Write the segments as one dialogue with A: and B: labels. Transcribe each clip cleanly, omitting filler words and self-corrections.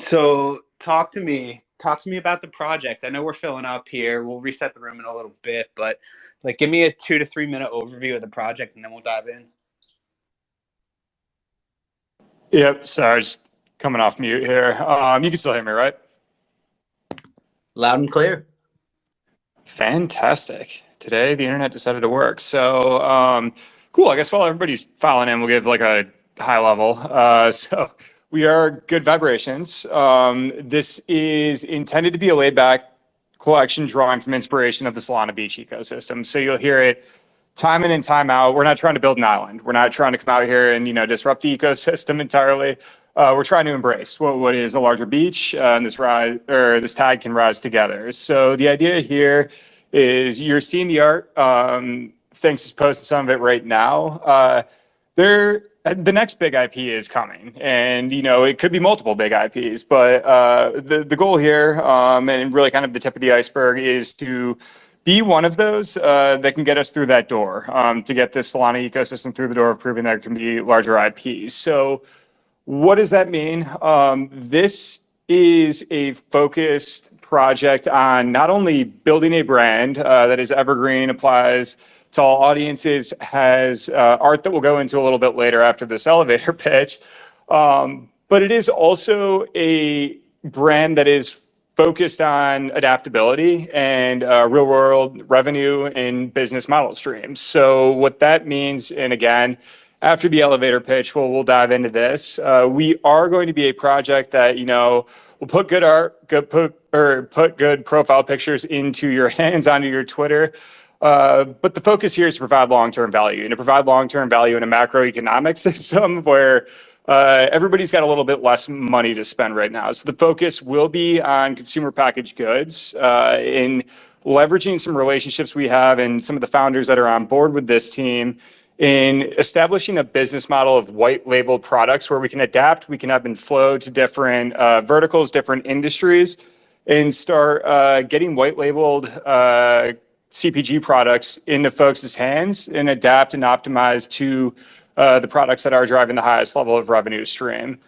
A: So talk to me about the project. I know we're filling up here. We'll reset the room in a little bit, but like give me a 2 to 3 minute overview of the project and then we'll dive in.
B: Yep, sorry, just coming off mute here. You can still hear me, right?
A: Loud and clear.
B: Fantastic. Today the internet decided to work. So cool. I guess while everybody's filing in, we'll give like a high level. So we are Good Vibrations. This is intended to be a laid back collection drawing from inspiration of the Solana Beach ecosystem. So you'll hear it time in and time out. We're not trying to build an island. We're not trying to come out here and disrupt the ecosystem entirely. We're trying to embrace what is a larger beach, and this tide can rise together. So the idea here is you're seeing the art. Thanks is posting some of it right now. The next big IP is coming, and it could be multiple big IPs. But the goal here, and really kind of the tip of the iceberg, is to be one of those that can get us through that door, to get this Solana ecosystem through the door of proving that it can be larger IPs. So what does that mean? This is a focused project on not only building a brand that is evergreen, applies to all audiences, has art that we'll go into a little bit later after this elevator pitch, but it is also a brand that is focused on adaptability and real world revenue and business model streams. So what that means, and again, after the elevator pitch, we'll dive into this. We are going to be a project that, will put good art, put good profile pictures into your hands, onto your Twitter. But the focus here is to provide long-term value, and to provide long-term value in a macroeconomic system where everybody's got a little bit less money to spend right now. So the focus will be on consumer packaged goods, in leveraging some relationships we have and some of the founders that are on board with this team in establishing a business model of white labeled products where we can adapt, we can ebb and flow to different verticals, different industries, and start getting white labeled CPG products into folks' hands and adapt and optimize to the products that are driving the highest level of revenue stream.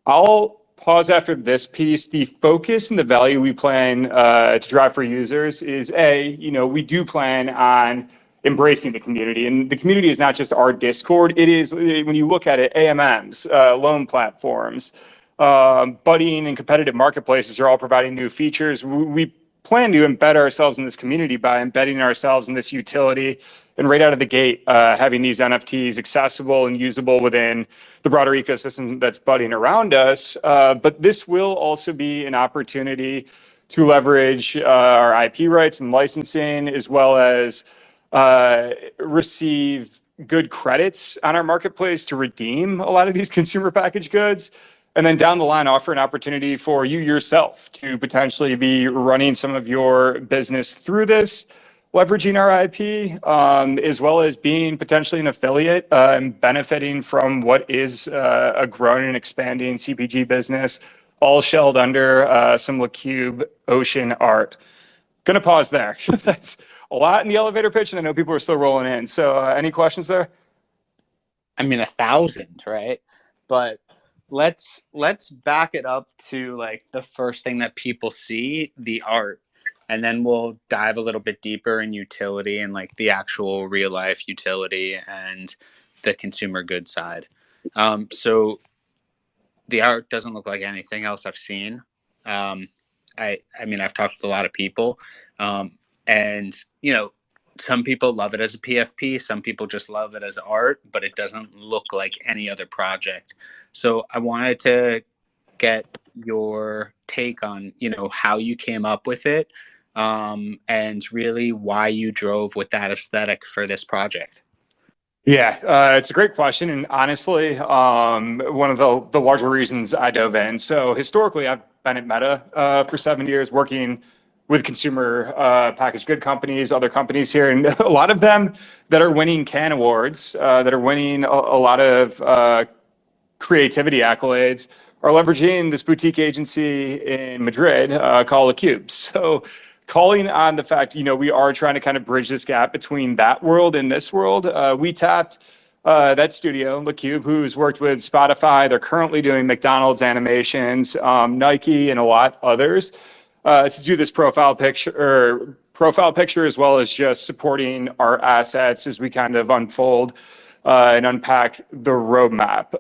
B: I'll pause after this piece. The focus and the value we plan to drive for users is we do plan on embracing the community. And the community is not just our Discord. It is, when you look at it, AMMs, loan platforms, budding and competitive marketplaces are all providing new features. We plan to embed ourselves in this community by embedding ourselves in this utility, and right out of the gate, having these NFTs accessible and usable within the broader ecosystem that's budding around us. But this will also be an opportunity to leverage our IP rights and licensing, as well as receive good credits on our marketplace to redeem a lot of these consumer packaged goods. And then down the line, offer an opportunity for you yourself to potentially be running some of your business through this, leveraging our IP, as well as being potentially an affiliate and benefiting from what is a growing and expanding CPG business, all shelled under some LaCube Ocean art. Gonna pause there. That's a lot in the elevator pitch, and I know people are still rolling in. So any questions there?
A: I mean 1,000, right? But let's back it up to like the first thing that people see, the art. And then we'll dive a little bit deeper in utility and like the actual real life utility and the consumer goods side. So the art doesn't look like anything else I've seen. I mean, I've talked to a lot of people, and some people love it as a PFP, some people just love it as art, but it doesn't look like any other project. So I wanted to get your take on how you came up with it, and really why you drove with that aesthetic for this project.
B: Yeah, it's a great question, and honestly, one of the larger reasons I dove in. So historically, I've been at Meta for 7 years, working with consumer packaged good companies, other companies here, and a lot of them that are winning Cannes Awards, that are winning a lot of creativity accolades, are leveraging this boutique agency in Madrid called LaCube. So calling on the fact, we are trying to kind of bridge this gap between that world and this world. We tapped that studio, LeCube, who's worked with Spotify. They're currently doing McDonald's animations, Nike, and a lot others to do this profile picture, as well as just supporting our assets as we kind of unfold and unpack the roadmap.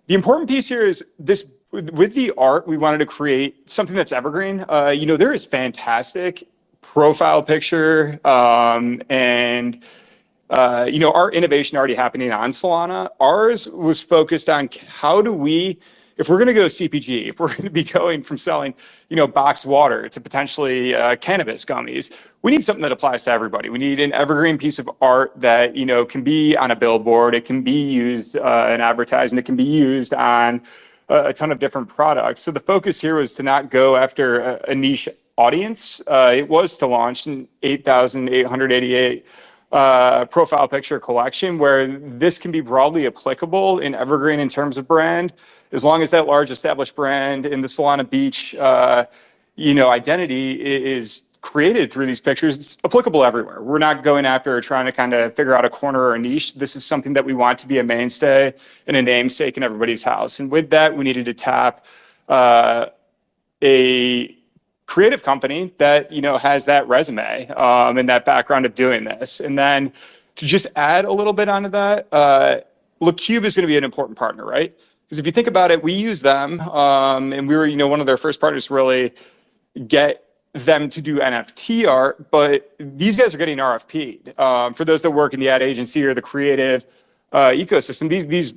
B: The important piece here is this. With the art, we wanted to create something that's evergreen. There is fantastic profile picture and our innovation already happening on Solana. Ours was focused on how do we, if we're going to go CPG, if we're going to be going from selling, boxed water to potentially cannabis gummies, we need something that applies to everybody. We need an evergreen piece of art that, can be on a billboard. It can be used in advertising. It can be used on a ton of different products. So the focus here was to not go after a niche audience. It was to launch an 8,888 profile picture collection where this can be broadly applicable in evergreen in terms of brand, as long as that large established brand in the Solana Beach, identity is created through these pictures. It's applicable everywhere. We're not going after trying to kind of figure out a corner or a niche. This is something that we want to be a mainstay and a namesake in everybody's house. And with that, we needed to tap a creative company that has that resume and that background of doing this. And then to just add a little bit onto that, LeCube is going to be an important partner, right? Because if you think about it, we use them, and we were one of their first partners to really get them to do NFT art. But these guys are getting RFP'd. For those that work in the ad agency or the creative ecosystem, these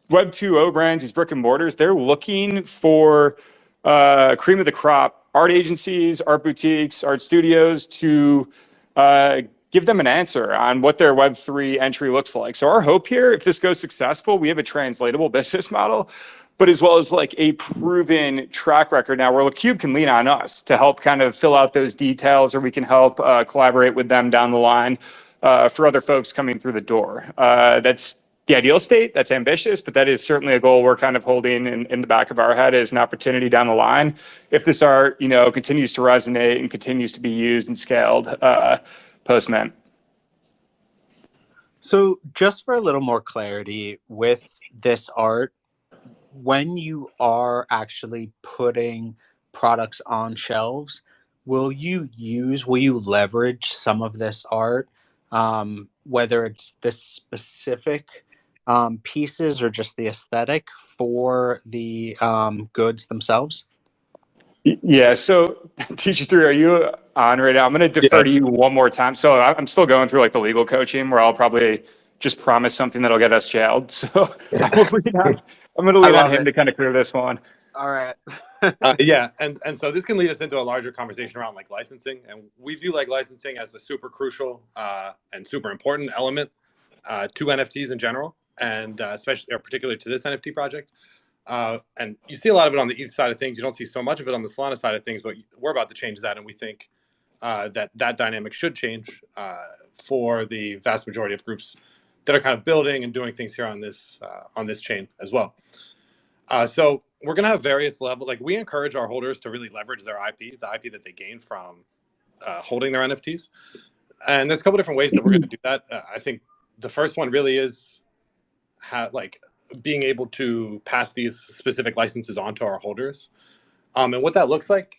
B: Web 2.0 brands, these brick and mortars, they're looking for cream of the crop art agencies, art boutiques, art studios to give them an answer on what their Web3 entry looks like. So our hope here, if this goes successful, we have a translatable business model, but as well as like a proven track record now where LeCube can lean on us to help kind of fill out those details, or we can help collaborate with them down the line for other folks coming through the door. That's the ideal state. That's ambitious, but that is certainly a goal we're kind of holding in the back of our head as an opportunity down the line. If this art, continues to resonate and continues to be used and scaled post-mint.
A: So just for a little more clarity with this art, when you are actually putting products on shelves, will you leverage some of this art, whether it's this specific pieces or just the aesthetic for the goods themselves?
B: Yeah. So Teacher 3, are you on right now? I'm going to defer to you one more time. So I'm still going through like the legal coaching where I'll probably just promise something that'll get us jailed. So I'm going to lean on him to kind of clear this one.
A: All right.
C: And so this can lead us into a larger conversation around like licensing, and we view like licensing as a super crucial and super important element to NFTs in general, and especially or particularly to this NFT project. And you see a lot of it on the ETH side of things. You don't see so much of it on the Solana side of things, but we're about to change that, and we think that dynamic should change for the vast majority of groups that are kind of building and doing things here on this chain as well. So we're going to have various levels. Like we encourage our holders to really leverage their IP, the IP that they gain from holding their NFTs. And there's a couple different ways that we're going to do that. I think the first one really is being able to pass these specific licenses on to our holders. And what that looks like,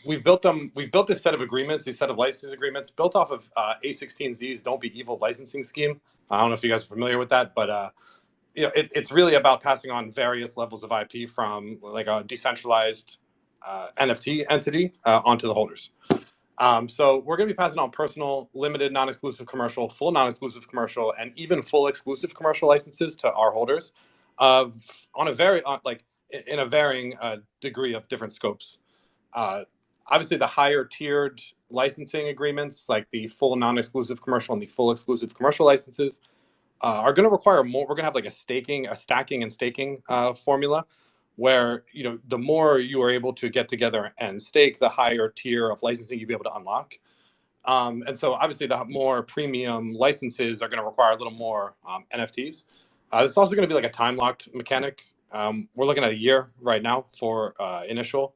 C: we've built this set of agreements, these set of license agreements built off of A16Z's Don't Be Evil licensing scheme. I don't know if you guys are familiar with that, but it's really about passing on various levels of IP from like a decentralized NFT entity onto the holders. So we're going to be passing on personal, limited, non-exclusive commercial, full non-exclusive commercial, and even full exclusive commercial licenses to our holders in a varying degree of different scopes. Obviously, the higher tiered licensing agreements, like the full non-exclusive commercial and the full exclusive commercial licenses, are going to require more. We're going to have like a stacking and staking formula, where the more you are able to get together and stake, the higher tier of licensing you'll be able to unlock. And so obviously the more premium licenses are going to require a little more NFTs. This is also going to be like a time locked mechanic. We're looking at a year right now for initial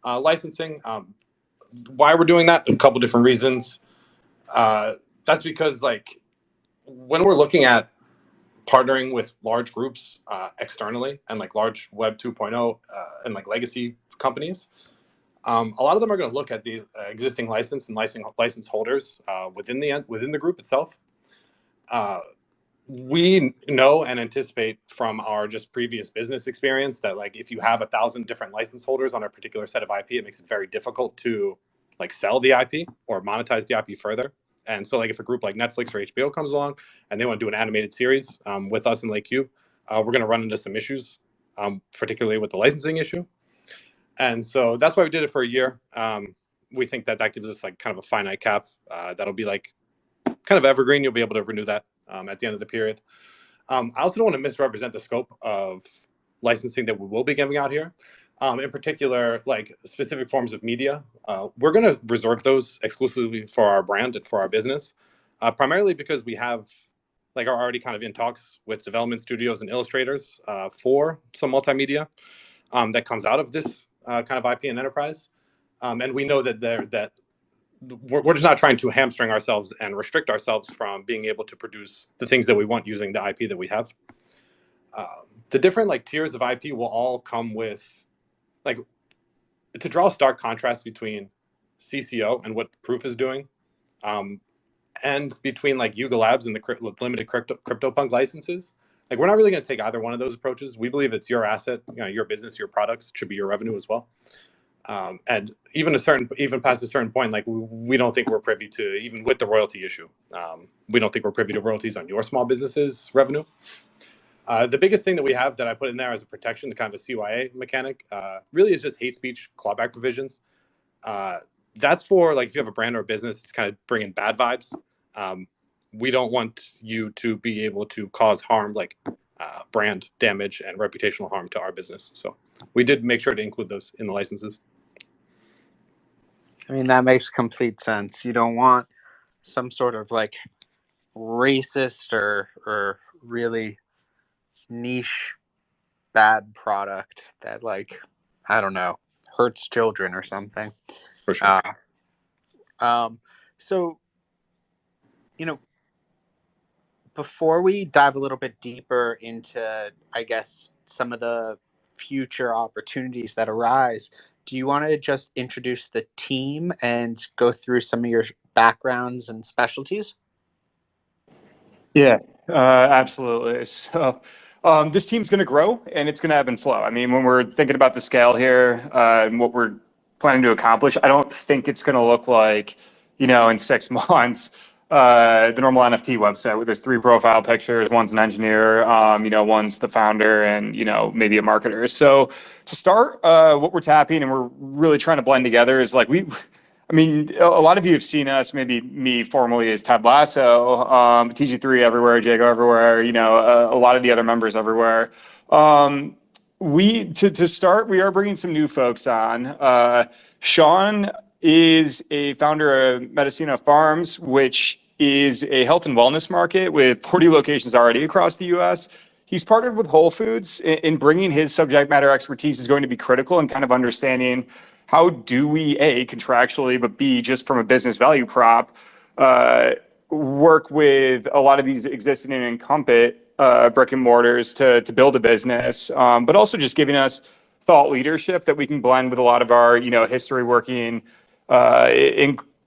C: licensing. Why we're doing that? A couple different reasons. That's because like when we're looking at partnering with large groups externally and like large Web 2.0 and like legacy companies. A lot of them are going to look at the existing license and license holders within the group itself. We know and anticipate from our just previous business experience that like if you have 1,000 different license holders on a particular set of IP, it makes it very difficult to like sell the IP or monetize the IP further. And so like if a group like Netflix or HBO comes along and they want to do an animated series with us in LakeU, we're going to run into some issues, particularly with the licensing issue. And so that's why we did it for a year. We think that gives us like kind of a finite cap that'll be like kind of evergreen. You'll be able to renew that at the end of the period. I also don't want to misrepresent the scope of licensing that we will be giving out here. In particular, like specific forms of media, we're going to reserve those exclusively for our brand and for our business, primarily because we have like are already kind of in talks with development studios and illustrators for some multimedia that comes out of this kind of IP and enterprise. And we know that we're just not trying to hamstring ourselves and restrict ourselves from being able to produce the things that we want using the IP that we have. The different like tiers of IP will all come with like to draw a stark contrast between CCO and what Proof is doing, and between like Yuga Labs and the limited CryptoPunk licenses. Like we're not really going to take either one of those approaches. We believe it's your asset, your business, your products should be your revenue as well. And even past a certain point, like we don't think we're privy to, even with the royalty issue, we don't think we're privy to royalties on your small business's revenue. The biggest thing that we have that I put in there as a protection, kind of a CYA mechanic, really is just hate speech clawback provisions. That's for like if you have a brand or a business, it's kind of bringing bad vibes. We don't want you to be able to cause harm, like brand damage and reputational harm to our business. So we did make sure to include those in the licenses.
A: I mean, that makes complete sense. You don't want some sort of like racist or really niche bad product that like, I don't know, hurts children or something.
C: For sure.
A: So, before we dive a little bit deeper into, I guess, some of the future opportunities that arise, do you want to just introduce the team and go through some of your backgrounds and specialties?
B: Yeah, absolutely. So this team's going to grow and it's going to ebb and flow. I mean, when we're thinking about the scale here and what we're planning to accomplish, I don't think it's going to look like, in 6 months, the normal NFT website where there's 3 profile pictures. One's an engineer, one's the founder and, maybe a marketer. So to start, what we're tapping and we're really trying to blend together is like a lot of you have seen us, maybe me formally as Ted Lasso, TG3 everywhere, Jago everywhere, a lot of the other members everywhere. To start, we are bringing some new folks on. Sean is a founder of Medicina Farms, which is a health and wellness market with 40 locations already across the US. He's partnered with Whole Foods in bringing his subject matter expertise is going to be critical in kind of understanding how do we, A, contractually, but B, just from a business value prop, work with a lot of these existing and incumbent brick and mortars to build a business, but also just giving us thought leadership that we can blend with a lot of our, history working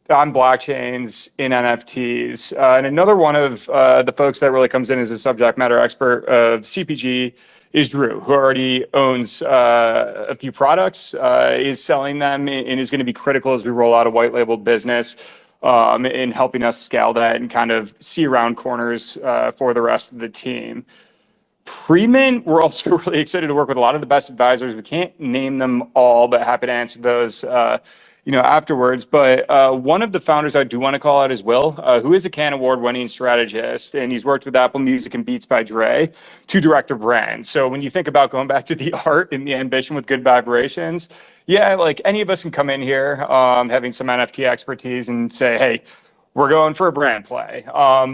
B: on blockchains, in NFTs. And another one of the folks that really comes in as a subject matter expert of CPG is Drew, who already owns a few products, is selling them, and is going to be critical as we roll out a white labeled business in helping us scale that and kind of see around corners for the rest of the team. Pre-mint, we're also really excited to work with a lot of the best advisors. We can't name them all, but happy to answer those afterwards. But one of the founders I do want to call out is Will, who is a Cannes Award-winning strategist, and he's worked with Apple Music and Beats by Dre to direct a brand. So when you think about going back to the art and the ambition with good vibrations, yeah, like any of us can come in here having some NFT expertise and say, hey, we're going for a brand play.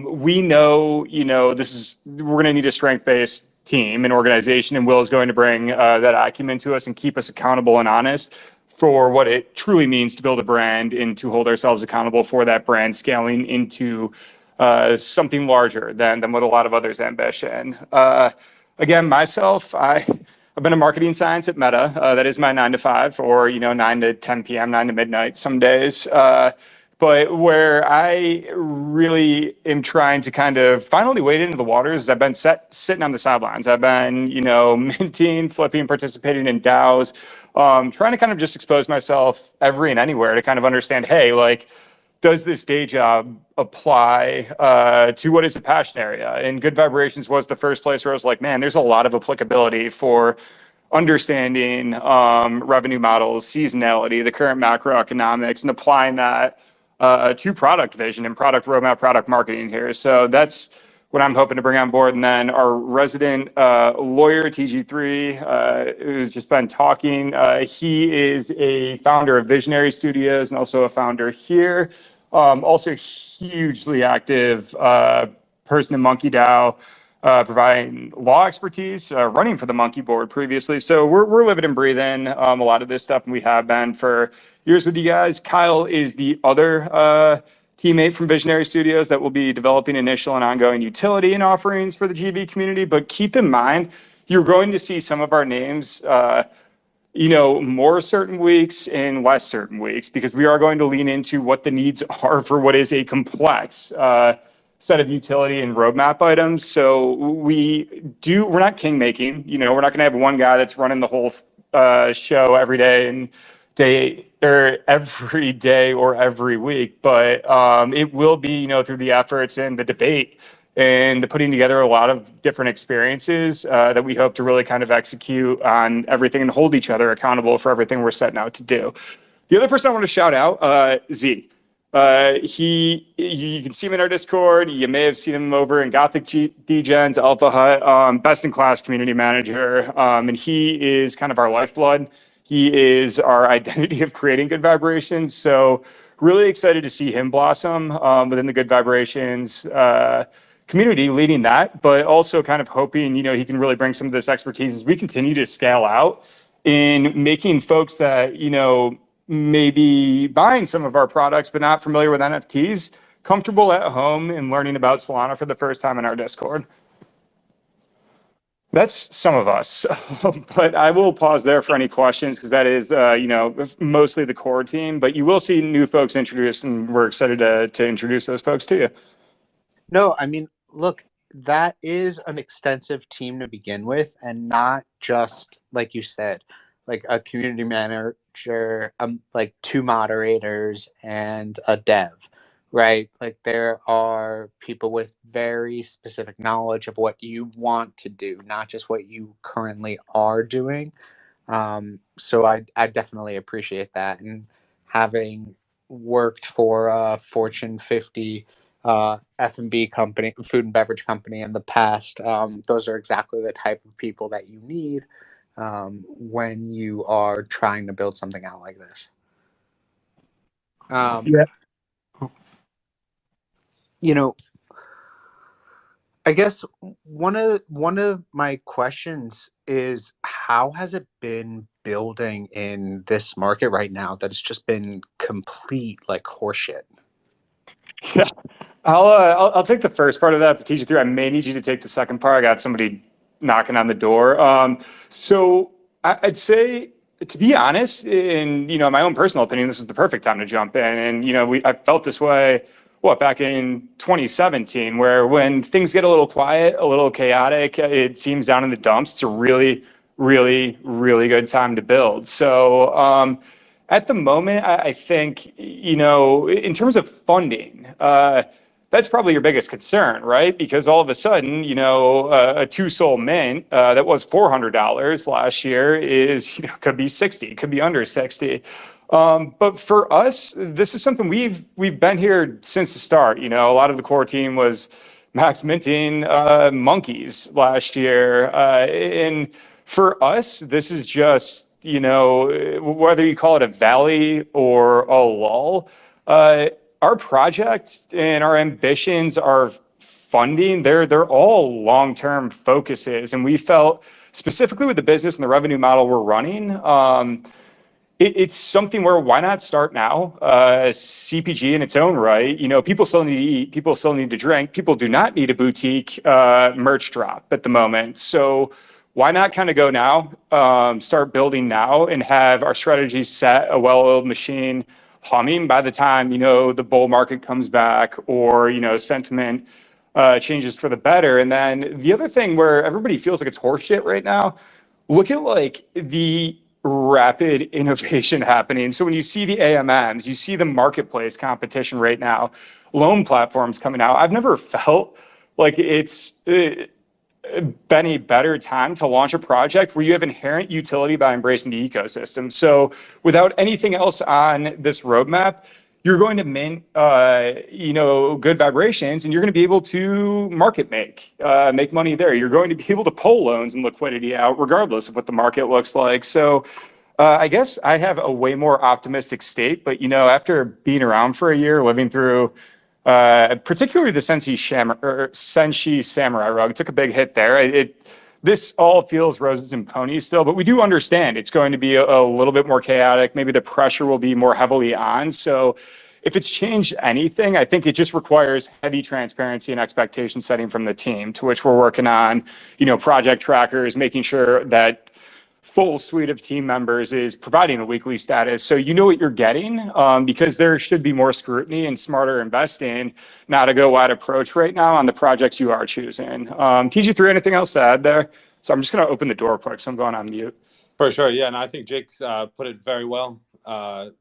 B: We know, we're going to need a strength-based team and organization, and Will is going to bring that acumen to us and keep us accountable and honest for what it truly means to build a brand and to hold ourselves accountable for that brand scaling into something larger than what a lot of others ambition. Again, myself, I've been a marketing science at Meta. That is my 9 to 5, or 9 to 10 p.m., 9 to midnight some days. But where I really am trying to kind of finally wade into the waters is I've been sitting on the sidelines. I've been, minting, flipping, participating in DAOs, trying to kind of just expose myself every and anywhere to kind of understand, hey, like, does this day job apply to what is a passion area? And Good Vibrations was the first place where I was like, man, there's a lot of applicability for understanding revenue models, seasonality, the current macroeconomics, and applying that to product vision and product roadmap, product marketing here. So that's what I'm hoping to bring on board. And then our resident lawyer, TG3, who's just been talking, he is a founder of Visionary Studios and also a founder here. Also hugely active person in Monkey DAO, providing law expertise, running for the Monkey Board previously. So we're living and breathing a lot of this stuff, and we have been for years with you guys. Kyle is the other teammate from Visionary Studios that will be developing initial and ongoing utility and offerings for the GV community. But keep in mind, you're going to see some of our names more certain weeks and less certain weeks, because we are going to lean into what the needs are for what is a complex set of utility and roadmap items. So we're not king making, we're not going to have one guy that's running the whole show every day or every week, but it will be, through the efforts and the debate and the putting together a lot of different experiences that we hope to really kind of execute on everything and hold each other accountable for everything we're setting out to do. The other person I want to shout out, Z. You can see him in our Discord. You may have seen him over in Gothic Degens, Alpha Hut, best in class community manager. And he is kind of our lifeblood. He is our identity of creating Good Vibrations. So really excited to see him blossom within the Good Vibrations community, leading that, but also kind of hoping, he can really bring some of this expertise as we continue to scale out in making folks that, maybe buying some of our products but not familiar with NFTs comfortable at home and learning about Solana for the first time in our Discord. That's some of us, but I will pause there for any questions, because that is, mostly the core team, but you will see new folks introduced, and we're excited to introduce those folks to you.
A: No, I mean, look, that is an extensive team to begin with, and not just, like you said, like a community manager, like 2 moderators and a dev, right? Like there are people with very specific knowledge of what you want to do, not just what you currently are doing. So I definitely appreciate that. And having worked for a Fortune 50 F&B company, food and beverage company in the past, those are exactly the type of people that you need when you are trying to build something out like this.
B: Yeah.
A: I guess one of my questions is, how has it been building in this market right now that it's just been complete like horseshit?
B: Yeah. I'll take the first part of that, but TG3, I may need you to take the second part. I got somebody knocking on the door. So I'd say, to be honest, in my own personal opinion, this is the perfect time to jump in. And I felt this way, back in 2017, where when things get a little quiet, a little chaotic, it seems down in the dumps. It's a really, really, really good time to build. So at the moment, I think, in terms of funding, that's probably your biggest concern, right? Because all of a sudden, a 2-sol mint that was $400 last year is, could be 60, could be under 60. But for us, this is something we've been here since the start. A lot of the core team was max minting monkeys last year, and for us, this is just, whether you call it a valley or a lull. Our project and our ambitions, our funding, they're all long-term focuses. And we felt, specifically with the business and the revenue model we're running, it's something where why not start now? CPG in its own right, people still need to eat, people still need to drink, people do not need a boutique merch drop at the moment. So why not kind of go now, start building now, and have our strategy set, a well-oiled machine humming by the time, the bull market comes back, or, sentiment changes for the better. And then the other thing where everybody feels like it's horseshit right now, look at like the rapid innovation happening. So when you see the AMMs, you see the marketplace competition right now, loan platforms coming out. I've never felt like it's been a better time to launch a project where you have inherent utility by embracing the ecosystem. So without anything else on this roadmap, you're going to mint, good vibrations, and you're going to be able to make money there. You're going to be able to pull loans and liquidity out regardless of what the market looks like. So I guess I have a way more optimistic state, but after being around for a year, living through particularly the Senshi Samurai rug, took a big hit there. This all feels roses and ponies still, but we do understand it's going to be a little bit more chaotic. Maybe the pressure will be more heavily on. So if it's changed anything, I think it just requires heavy transparency and expectation setting from the team, to which we're working on, project trackers, making sure that full suite of team members is providing a weekly status. So you know what you're getting, because there should be more scrutiny and smarter investing, not a go wide approach right now on the projects you are choosing. TG3, anything else to add there? So I'm just going to open the door quick, so I'm going on mute.
C: For sure, yeah, and I think Jake put it very well. A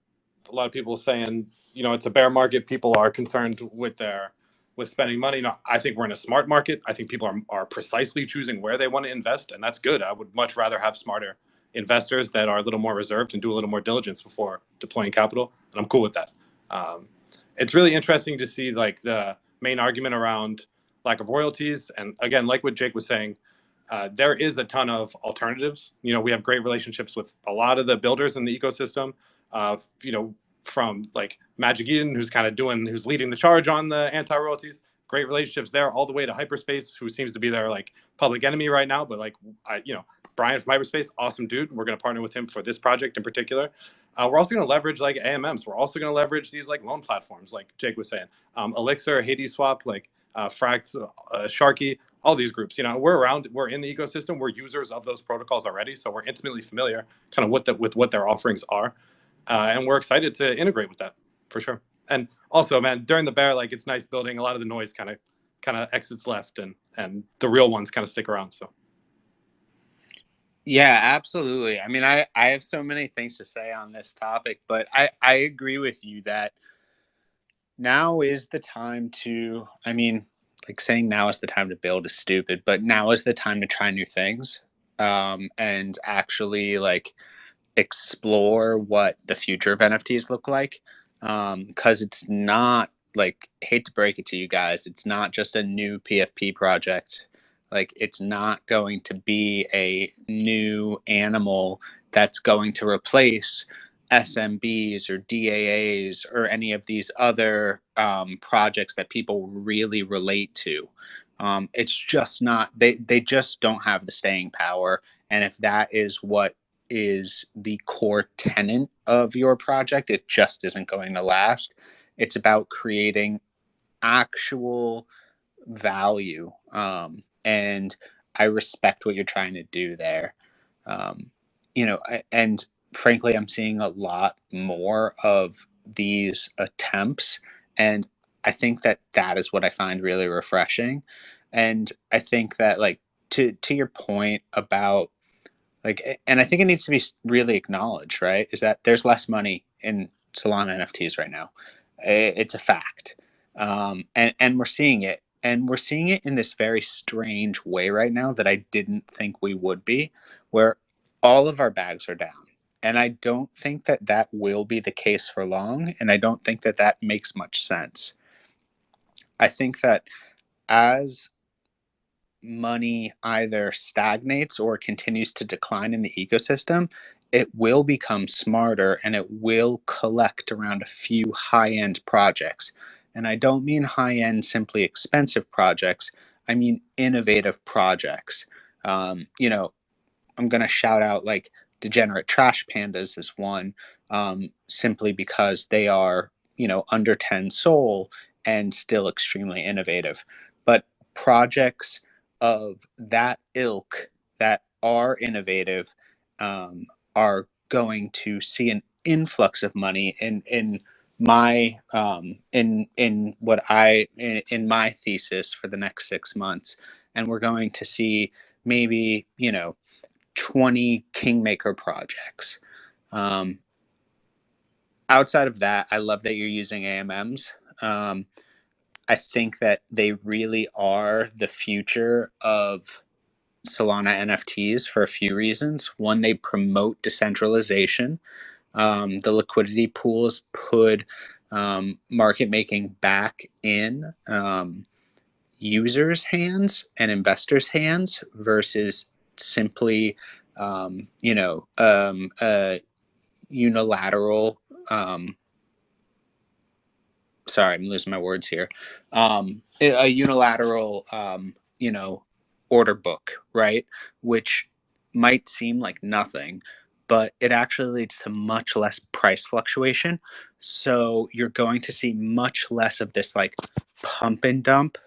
C: lot of people saying, it's a bear market. People are concerned with spending money. No, I think we're in a smart market. I think people are precisely choosing where they want to invest, and that's good. I would much rather have smarter investors that are a little more reserved and do a little more diligence before deploying capital, and I'm cool with that. It's really interesting to see like the main argument around lack of royalties, and again, like what Jake was saying, there is a ton of alternatives. We have great relationships with a lot of the builders in the ecosystem. From like Magic Eden, who's leading the charge on the anti-royalties. Great relationships there, all the way to Hyperspace, who seems to be their like public enemy right now. But Brian from Hyperspace, awesome dude. We're going to partner with him for this project in particular. We're also going to leverage like AMMs. We're also going to leverage these like loan platforms, like Jake was saying, Elixir, Hades Swap, like Frax, Sharky, all these groups. We're in the ecosystem. We're users of those protocols already, so we're intimately familiar, kind of with what their offerings are. And we're excited to integrate with that for sure. And also, man, during the bear, like it's nice building. A lot of the noise kind of exits left, and the real ones kind of stick around. So,
A: yeah, absolutely. I mean, I have so many things to say on this topic, but I agree with you that now is the time to. I mean, like saying now is the time to build is stupid, but now is the time to try new things, and actually like explore what the future of NFTs look like, because it's not like, hate to break it to you guys, it's not just a new PFP project. Like it's not going to be a new animal that's going to replace SMBs or DAAs or any of these other projects that people really relate to. It's just not, they just don't have the staying power. And if that is what is the core tenet of your project, it just isn't going to last. It's about creating actual value. And I respect what you're trying to do there. And frankly, I'm seeing a lot more of these attempts. And I think that that is what I find really refreshing. And I think that, like, to your point about, like, and I think it needs to be really acknowledged, right? Is that there's less money in Solana NFTs right now. It's a fact, and we're seeing it, and we're seeing it in this very strange way right now that I didn't think we would be, where all of our bags are down, and I don't think that that will be the case for long, and I don't think that that makes much sense. I think that as money either stagnates or continues to decline in the ecosystem, it will become smarter and it will collect around a few high-end projects. And I don't mean high-end simply expensive projects. I mean innovative projects. I'm going to shout out like degenerate trash pandas is one, simply because they are, under 10 soul and still extremely innovative. But projects of that ilk that are innovative, are going to see an influx of money in my in my thesis for the next 6 months. And we're going to see maybe 20 kingmaker projects. um, Outside of that, I love that you're using AMMs. I think that they really are the future of Solana NFTs for a few reasons. One, they promote decentralization. The liquidity pools put market making back in users' hands and investors' hands versus simply, a unilateral. Sorry, I'm losing my words here. A unilateral, order book, right? Which might seem like nothing, but it actually leads to much less price fluctuation. So you're going to see much less of this like pump and dump.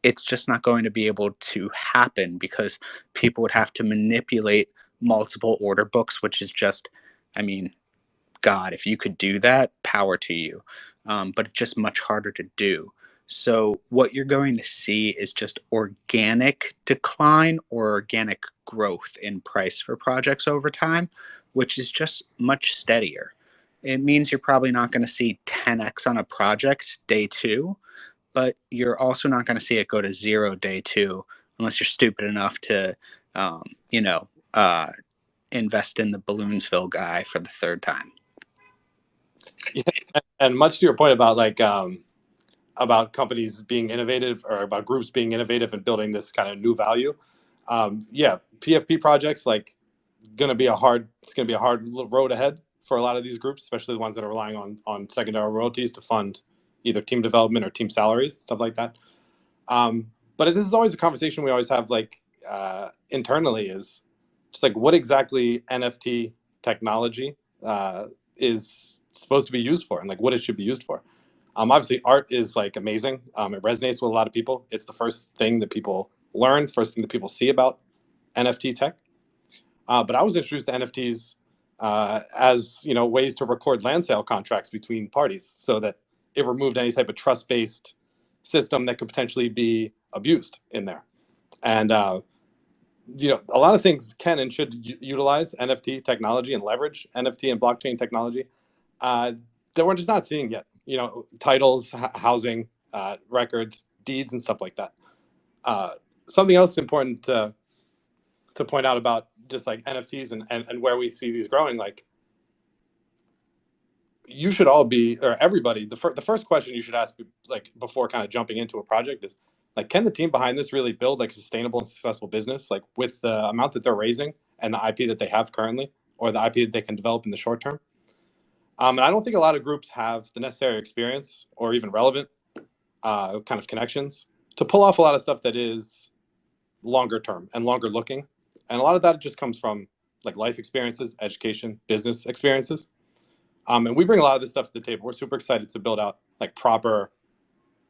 A: It's just not going to be able to happen because people would have to manipulate multiple order books, which is just, I mean, God, if you could do that, power to you. But it's just much harder to do. So what you're going to see is just organic decline or organic growth in price for projects over time, which is just much steadier. It means you're probably not going to see 10x on a project day two, but you're also not going to see it go to zero day two unless you're stupid enough to, um, you know, uh, invest in the Balloonsville guy for the third time.
C: Yeah, and much to your point about about companies being innovative or about groups being innovative and building this kind of new value. Yeah, PFP projects it's gonna be a hard road ahead for a lot of these groups, especially the ones that are relying on secondary royalties to fund either team development or team salaries, stuff like that. But this is always a conversation we always have internally is just like what exactly NFT technology is supposed to be used for and like what it should be used for. Obviously, art is like amazing. It resonates with a lot of people. It's the first thing that people learn, first thing that people see about NFT tech. But I was introduced to NFTs as ways to record land sale contracts between parties, so that it removed any type of trust-based system that could potentially be abused in there. And a lot of things can and should utilize NFT technology and leverage NFT and blockchain technology that we're just not seeing yet. Titles, housing, records, deeds, and stuff like that. Something else important to point out about just like NFTs and where we see these growing, like you should all be, or everybody, the first question you should ask like before kind of jumping into a project is like, can the team behind this really build like a sustainable and successful business, like with the amount that they're raising and the IP that they have currently, or the IP that they can develop in the short term? And I don't think a lot of groups have the necessary experience or even relevant kind of connections to pull off a lot of stuff that is longer term and longer looking. And a lot of that just comes from like life experiences, education, business experiences. And we bring a lot of this stuff to the table. We're super excited to build out like proper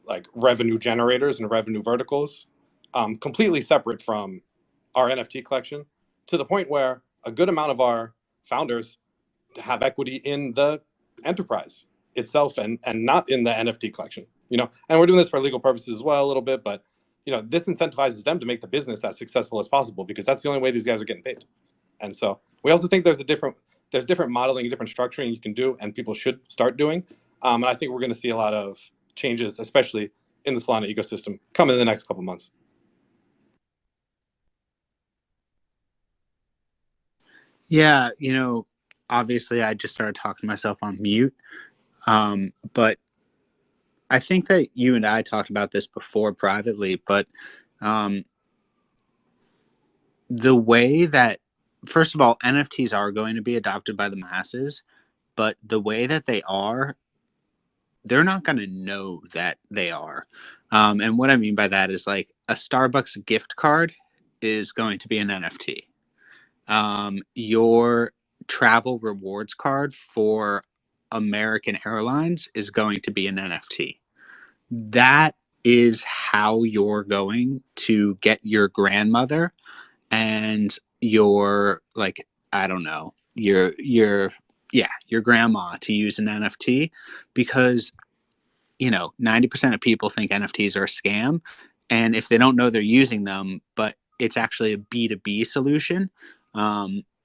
C: like revenue generators and revenue verticals, completely separate from our NFT collection, to the point where a good amount of our founders have equity in the enterprise itself and not in the NFT collection. And we're doing this for legal purposes as well a little bit, but this incentivizes them to make the business as successful as possible because that's the only way these guys are getting paid. And so we also think there's different modeling, different structuring you can do, and people should start doing. And I think we're going to see a lot of changes, especially in the Solana ecosystem, coming in the next couple months.
A: Yeah, obviously I just started talking to myself on mute. But I think that you and I talked about this before privately, but um, the way that, first of all, NFTs are going to be adopted by the masses, but the way that they are, they're not going to know that they are. And what I mean by that is like a Starbucks gift card is going to be an NFT. Your travel rewards card for American Airlines is going to be an NFT. That is how you're going to get your grandmother and your, like, I don't know, your grandma to use an NFT, because 90% of people think NFTs are a scam, and if they don't know they're using them, but it's actually a B2B solution,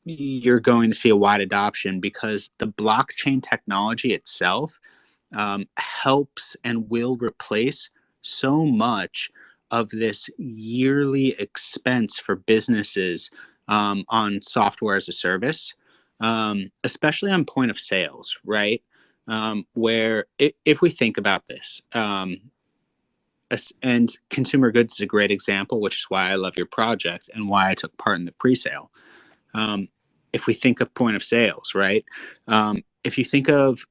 A: you're going to see a wide adoption, because the blockchain technology itself helps and will replace so much of this yearly expense for businesses on software as a service, especially on point of sales, right? Where if we think about this, and consumer goods is a great example, which is why I love your project and why I took part in the pre-sale. If we think of point of sales, right? If you think of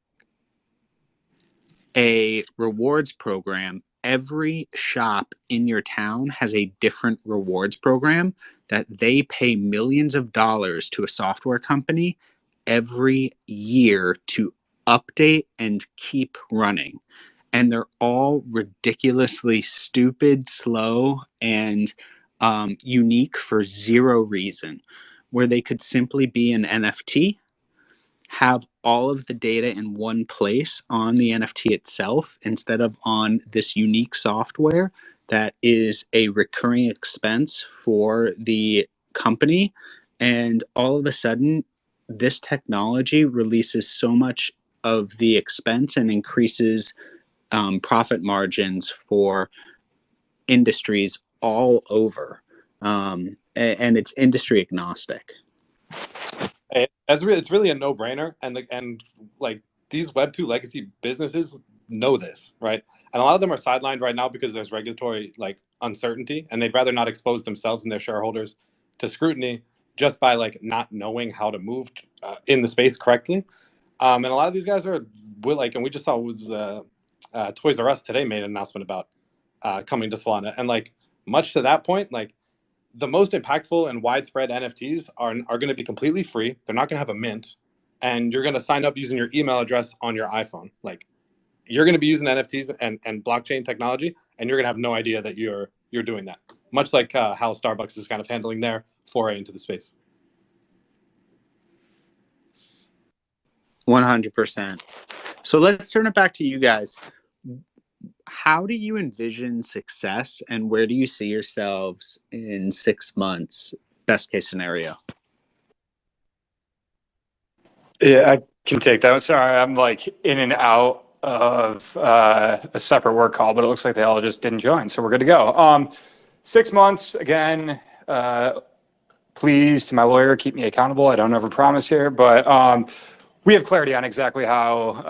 A: a rewards program, every shop in your town has a different rewards program that they pay millions of dollars to a software company every year to update and keep running. And they're all ridiculously stupid, slow, and unique for zero reason, where they could simply be an NFT, have all of the data in one place on the NFT itself instead of on this unique software that is a recurring expense for the company. And all of a sudden, this technology releases so much of the expense and increases profit margins for industries all over. And it's industry agnostic.
C: It's really a no-brainer, and like these Web2 legacy businesses know this, right? And a lot of them are sidelined right now because there's regulatory like uncertainty, and they'd rather not expose themselves and their shareholders to scrutiny just by like not knowing how to move in the space correctly. And a lot of these guys are like, and we just saw was Toys R Us today made an announcement about coming to Solana, and like much to that point, like the most impactful and widespread NFTs are going to be completely free. They're not going to have a mint, and you're going to sign up using your email address on your iPhone. Like you're going to be using NFTs and blockchain technology, and you're going to have no idea that you're doing that. Much like how Starbucks is kind of handling their foray into the space.
A: 100%. So let's turn it back to you guys. How do you envision success, and where do you see yourselves in 6 months, best case scenario?
B: Yeah, I can take that one. Sorry, I'm like in and out of a separate work call, but it looks like they all just didn't join, so we're good to go. 6 months, again, please, to my lawyer, keep me accountable. I don't ever promise here, but we have clarity on exactly how,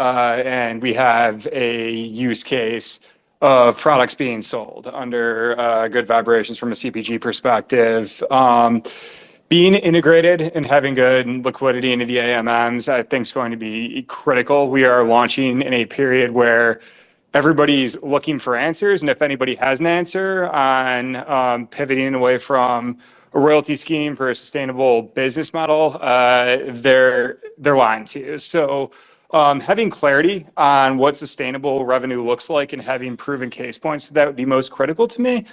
B: and we have a use case of products being sold under good vibrations from a CPG perspective. Being integrated and having good liquidity into the AMMs, I think, is going to be critical. We are launching in a period where everybody's looking for answers, and if anybody has an answer on pivoting away from a royalty scheme for a sustainable business model, they're lying to you. So having clarity on what sustainable revenue looks like and having proven case points, that would be most critical to me.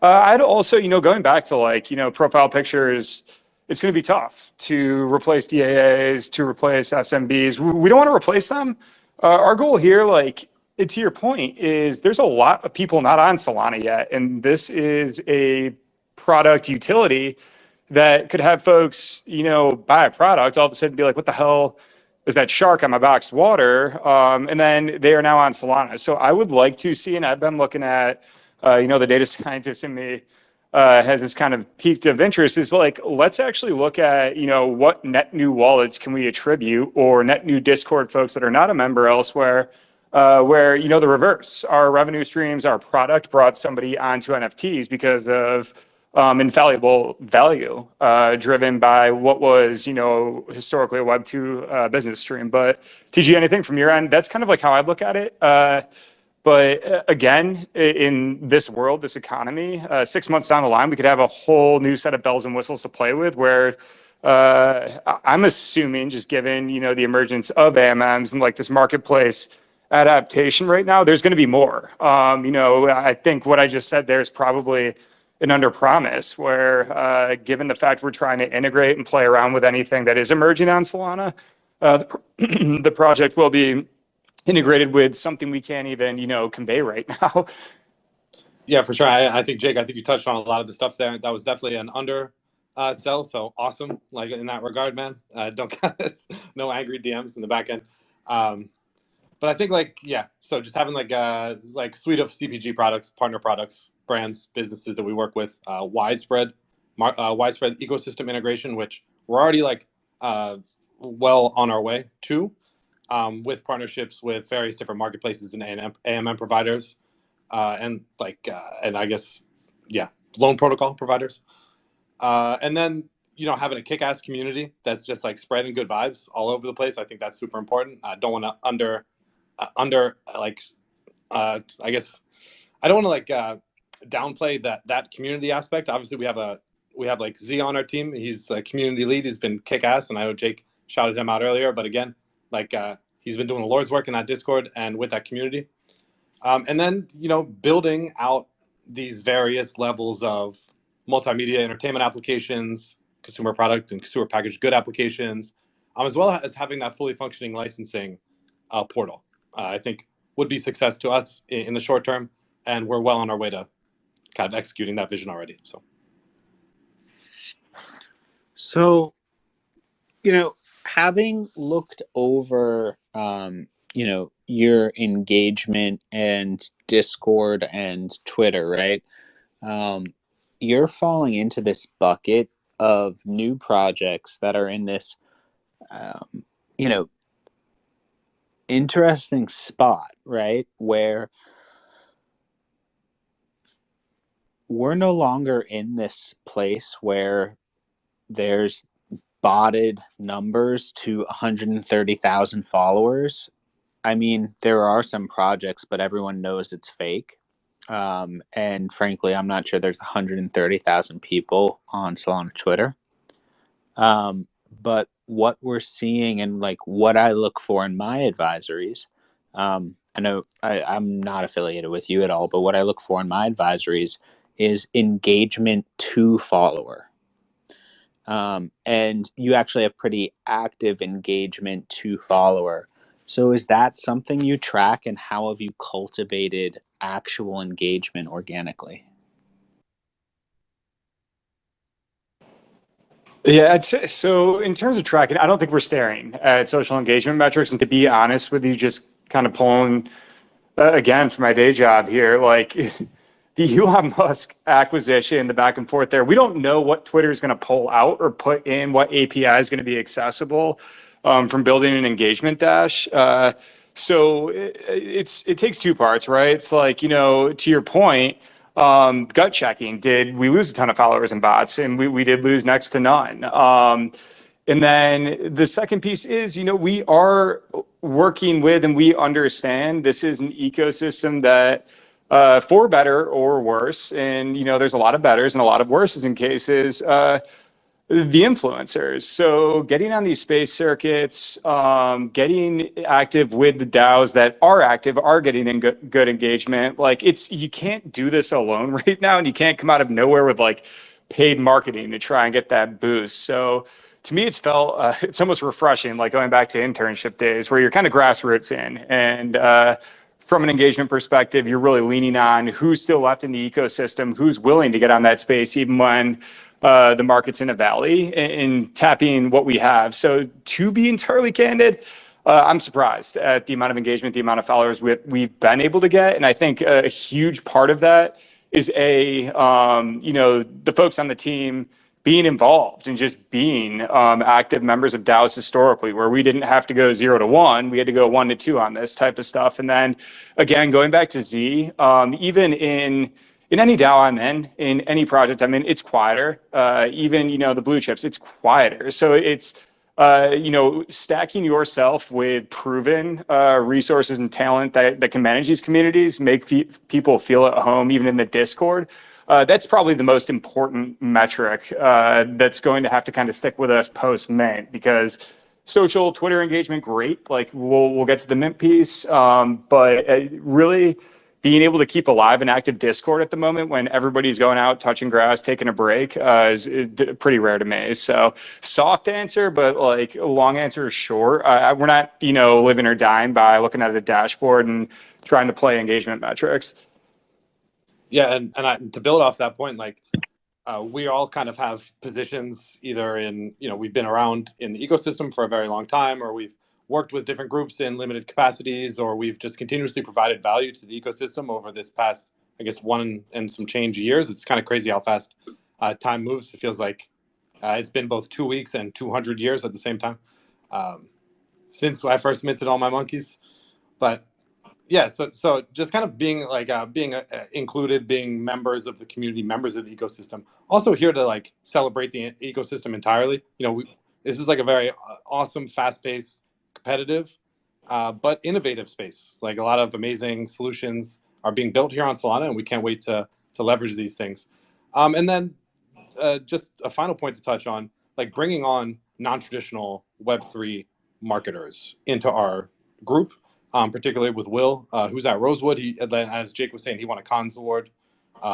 B: I'd also, going back to like, profile pictures, it's going to be tough to replace DAAs, to replace SMBs. We don't want to replace them. Our goal here, like, to your point, is there's a lot of people not on Solana yet, and this is a product utility that could have folks, buy a product, all of a sudden be like, what the hell is that shark on my boxed water? And then they are now on Solana. So I would like to see, and I've been looking at, the data scientist in me has this kind of peak of interest, is like, let's actually look at, what net new wallets can we attribute, or net new Discord folks that are not a member elsewhere, where, the reverse, our revenue streams, our product brought somebody onto NFTs because of infallible value driven by what was, historically a Web2 business stream. But TG, anything from your end? That's kind of like how I look at it. But again, in this world, this economy, 6 months down the line, we could have a whole new set of bells and whistles to play with, where I'm assuming, just given, the emergence of AMMs and like this marketplace adaptation right now, there's going to be more. I think what I just said there is probably an under promise where, given the fact we're trying to integrate and play around with anything that is emerging on Solana, the project will be integrated with something we can't even, convey right now.
C: Yeah, for sure. I think, Jake, I think you touched on a lot of the stuff there. That was definitely an under sell. So awesome. Like in that regard, man. Don't no angry DMs in the back end. But I think so just having like suite of CPG products, partner products, brands, businesses that we work with, widespread ecosystem integration, which we're already well on our way to, with partnerships with various different marketplaces and AMM providers, and I guess loan protocol providers, and then having a kick-ass community that's just like spreading good vibes all over the place. I think that's super important. I don't want to I guess I don't want to downplay that community aspect. Obviously, we have like Z on our team. He's a community lead. He's been kick-ass, and I know Jake shouted him out earlier. But again, he's been doing the Lord's work in that Discord and with that community. And then, building out these various levels of multimedia entertainment applications, consumer product and consumer packaged good applications, as well as having that fully functioning licensing portal, I think would be success to us in the short term. And we're well on our way to kind of executing that vision already.
A: So, having looked over, your engagement and Discord and Twitter, right? You're falling into this bucket of new projects that are in this, interesting spot, right? Where we're no longer in this place where there's botted numbers to 130,000 followers. I mean, there are some projects, but everyone knows it's fake. And frankly, I'm not sure there's 130,000 people on Solana Twitter. But what we're seeing and like what I look for in my advisories, I know I'm not affiliated with you at all, but what I look for in my advisories is engagement to follower. And you actually have pretty active engagement to follower. So is that something you track, and how have you cultivated actual engagement organically?
B: Yeah, so in terms of tracking, I don't think we're staring at social engagement metrics. And to be honest with you, just kind of pulling again for my day job here, like the Elon Musk acquisition, the back and forth there, we don't know what Twitter is going to pull out or put in, what API is going to be accessible from building an engagement dash. So it takes two parts, right? It's like, to your point, gut checking. Did we lose a ton of followers and bots? And we did lose next to none. And then the second piece is, we are working with and we understand this is an ecosystem that, for better or worse, and, there's a lot of betters and a lot of worses in cases, the influencers. So getting on these space circuits, getting active with the DAOs that are active, are getting in good engagement. Like you can't do this alone right now, and you can't come out of nowhere with like paid marketing to try and get that boost. So to me, it's almost refreshing, like going back to internship days where you're kind of grassroots in, and from an engagement perspective, you're really leaning on who's still left in the ecosystem, who's willing to get on that space, even when the market's in a valley, and tapping what we have. So to be entirely candid, I'm surprised at the amount of engagement, the amount of followers we've been able to get. And I think a huge part of that is the folks on the team being involved and just being active members of DAOs historically, where we didn't have to go 0 to 1. We had to go 1 to 2 on this type of stuff. And then again, going back to Z, even in any DAO I'm in any project I'm in, it's quieter. Even, the blue chips, it's quieter. So it's stacking yourself with proven resources and talent that can manage these communities, make people feel at home, even in the Discord. That's probably the most important metric that's going to have to kind of stick with us post Mint, because social Twitter engagement, great. Like we'll get to the Mint piece, but really being able to keep alive an active Discord at the moment when everybody's going out, touching grass, taking a break is pretty rare to me. So soft answer, but like a long answer is short. We're not, living or dying by looking at a dashboard and trying to play engagement metrics.
C: Yeah, and to build off that point, like we all kind of have positions either in, we've been around in the ecosystem for a very long time, or we've worked with different groups in limited capacities, or we've just continuously provided value to the ecosystem over this past, I guess, one and some change years. It's kind of crazy how fast time moves. It feels like it's been both 2 weeks and 200 years at the same time since I first minted all my monkeys. But yeah, so just kind of being like being included, being members of the community, members of the ecosystem. Also here to like celebrate the ecosystem entirely. This is like a very awesome, fast-paced, competitive, but innovative space. Like a lot of amazing solutions are being built here on Solana, and we can't wait to leverage these things. And then just a final point to touch on, like bringing on non-traditional Web3 marketers into our group. Particularly with Will, who's at Rosewood. He, as Jake was saying, he won a Cons Award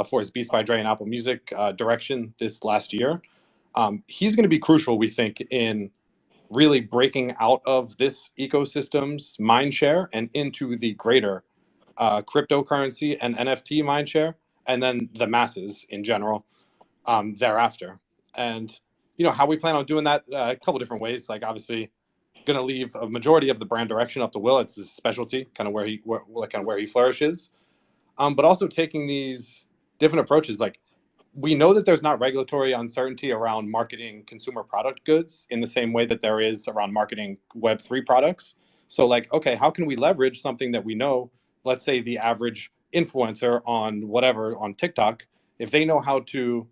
C: for his Beats by Dre and Apple Music direction this last year. He's going to be crucial, we think, in really breaking out of this ecosystem's mindshare and into the greater cryptocurrency and NFT mindshare, and then the masses in general thereafter. And how we plan on doing that, a couple different ways. Like obviously, going to leave a majority of the brand direction up to Will. It's his specialty, kind of where he flourishes. But also taking these different approaches. Like we know that there's not regulatory uncertainty around marketing consumer product goods in the same way that there is around marketing Web3 products. So like, okay, how can we leverage something that we know, let's say the average influencer on TikTok, if they know how to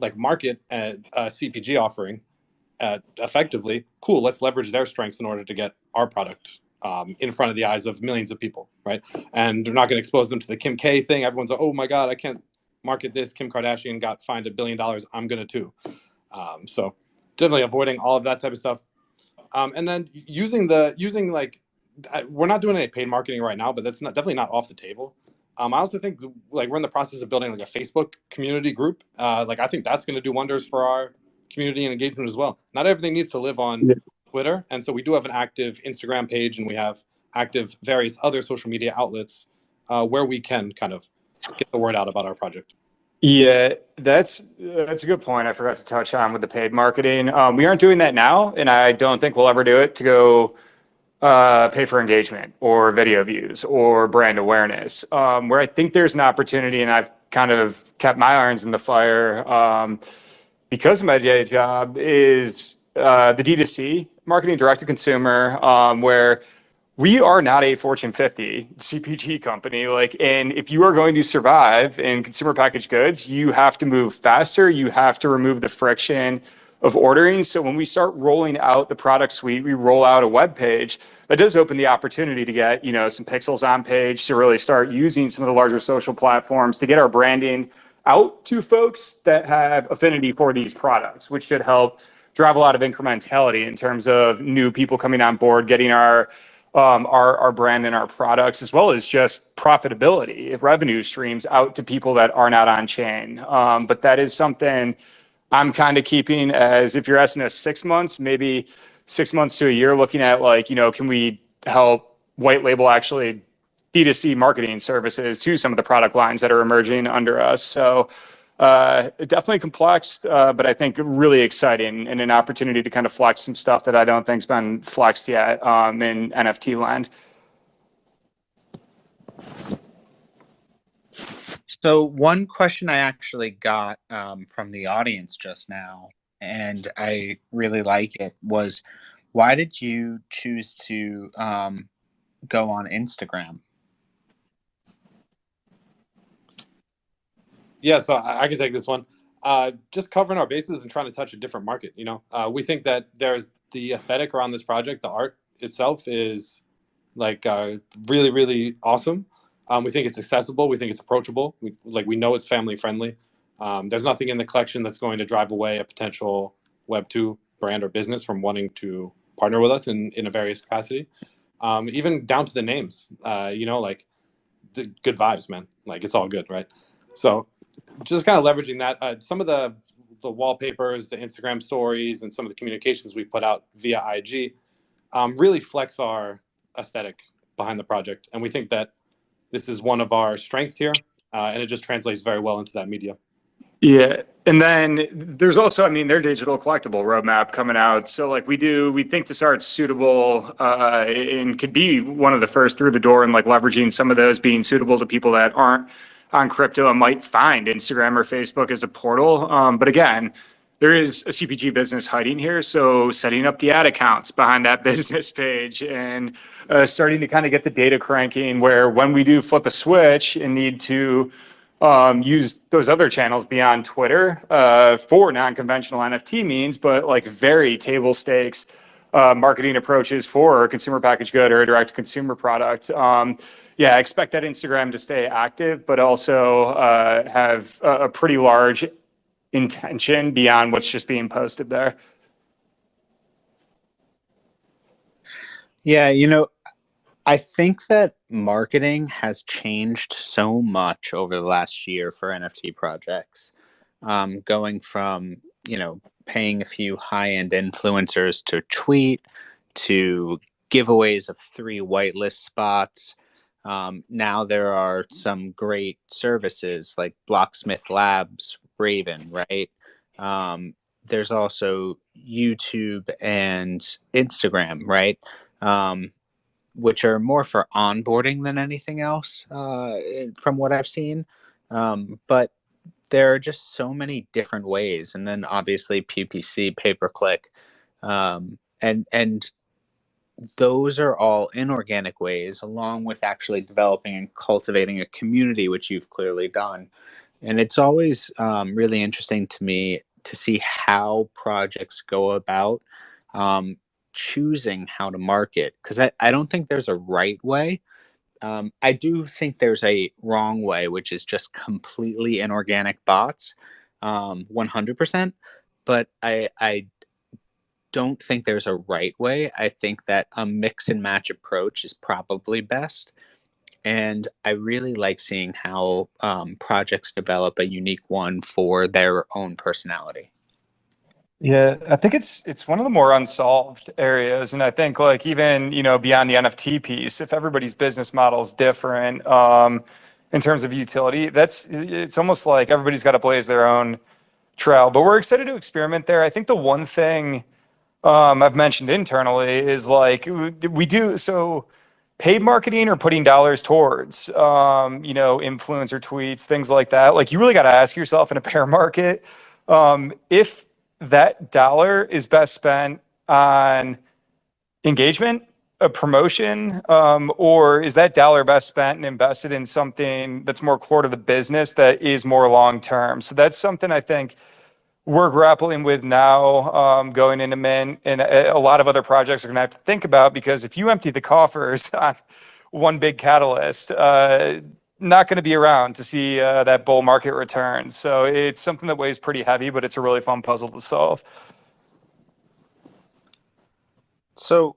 C: like market a CPG offering effectively, cool, let's leverage their strengths in order to get our product in front of the eyes of millions of people, right? And they're not going to expose them to the Kim K thing. Everyone's like, oh my God, I can't market this. Kim Kardashian got fined $1 billion. I'm going to too. So definitely avoiding all of that type of stuff. And then using like, we're not doing any paid marketing right now, but that's definitely not off the table. I also think like we're in the process of building like a Facebook community group. Like I think that's going to do wonders for our community and engagement as well. Not everything needs to live on Twitter, and so we do have an active Instagram page, and we have active various other social media outlets where we can kind of get the word out about our project.
B: Yeah, that's a good point. I forgot to touch on with the paid marketing. We aren't doing that now, and I don't think we'll ever do it to go pay for engagement or video views or brand awareness. Where I think there's an opportunity, and I've kind of kept my irons in the fire because of my day job, is the D2C marketing, direct to consumer, where we are not a Fortune 50 CPG company. And if you are going to survive in consumer packaged goods, you have to move faster. You have to remove the friction of ordering. So when we start rolling out the product suite, we roll out a web page. That does open the opportunity to get, some pixels on page, to really start using some of the larger social platforms to get our branding out to folks that have affinity for these products, which should help drive a lot of incrementality in terms of new people coming on board, getting our brand and our products, as well as just profitability, revenue streams out to people that are not on chain. But that is something I'm kind of keeping as, if you're asking us 6 months, maybe 6 months to a year, looking at can we help white label actually D2C marketing services to some of the product lines that are emerging under us. So definitely complex, but I think really exciting, and an opportunity to kind of flex some stuff that I don't think's been flexed yet in NFT land.
A: So one question I actually got from the audience just now, and I really like it, was why did you choose to go on Instagram?
C: Yeah, so I can take this one. Just covering our bases and trying to touch a different market. We think that there's the aesthetic around this project, the art itself is like really, really awesome. We think it's accessible. We think it's approachable. We know it's family friendly. There's nothing in the collection that's going to drive away a potential Web2 brand or business from wanting to partner with us in a various capacity. Even down to the names, like the good vibes, man. Like it's all good, right? So just kind of leveraging that. Some of the wallpapers, the Instagram stories, and some of the communications we put out via IG really flex our aesthetic behind the project, and we think that this is one of our strengths here, and it just translates very well into that media.
B: Yeah. And then there's also, I mean, their digital collectible roadmap coming out. So like we think this art's suitable and could be one of the first through the door, and like leveraging some of those being suitable to people that aren't on crypto and might find Instagram or Facebook as a portal. But again, there is a CPG business hiding here. So setting up the ad accounts behind that business page and starting to kind of get the data cranking where when we do flip a switch and need to use those other channels beyond Twitter for non-conventional NFT means, but like very table stakes marketing approaches for a consumer packaged good or a direct consumer product. Yeah, I expect that Instagram to stay active, but also have a pretty large intention beyond what's just being posted there.
A: Yeah, I think that marketing has changed so much over the last year for NFT projects. Going from, paying a few high-end influencers to tweet, to giveaways of 3 whitelist spots. Now there are some great services like Blocksmith Labs, Raven, right? There's also YouTube and Instagram, right? Which are more for onboarding than anything else, from what I've seen. But there are just so many different ways, and then obviously PPC, pay per click, and those are all inorganic ways, along with actually developing and cultivating a community, which you've clearly done. And it's always really interesting to me to see how projects go about choosing how to market, because I don't think there's a right way. I do think there's a wrong way, which is just completely inorganic bots, 100%. But I don't think there's a right way. I think that a mix and match approach is probably best. And I really like seeing how projects develop a unique one for their own personality.
B: Yeah, I think it's one of the more unsolved areas, and I think like even beyond the NFT piece, if everybody's business model is different in terms of utility, it's almost like everybody's got to blaze their own trail. But we're excited to experiment there. I think the one thing I've mentioned internally is like we do so paid marketing or putting dollars towards influencer tweets, things like that. Like you really got to ask yourself in a bear market if that dollar is best spent on engagement, a promotion, or is that dollar best spent and invested in something that's more core to the business that is more long term? So that's something I think we're grappling with now, going into Mint, and a lot of other projects are going to have to think about, because if you empty the coffers on one big catalyst, not going to be around to see that bull market return. So it's something that weighs pretty heavy, but it's a really fun puzzle to solve.
A: So,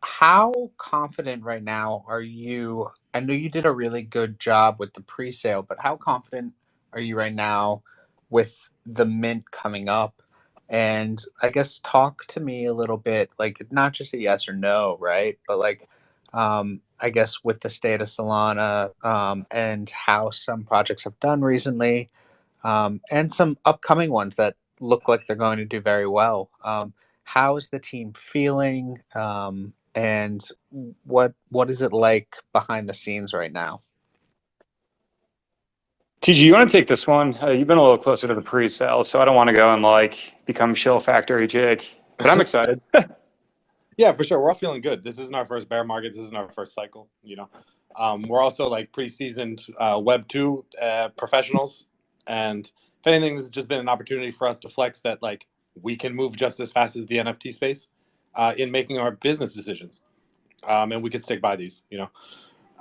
A: how confident right now are you? I know you did a really good job with the pre-sale, but how confident are you right now with the mint coming up? And I guess talk to me a little bit, like not just a yes or no, right? But like, I guess with the state of Solana, and how some projects have done recently, and some upcoming ones that look like they're going to do very well. How is the team feeling? And what is it like behind the scenes right now?
B: TG, you want to take this one? You've been a little closer to the pre-sale, so I don't want to go and like become shill factory Jake, but I'm excited.
C: Yeah, for sure. We're all feeling good. This isn't our first bear market. This isn't our first cycle. We're also like pretty seasoned Web2 professionals, and if anything, this has just been an opportunity for us to flex that like we can move just as fast as the NFT space in making our business decisions, and we could stick by these.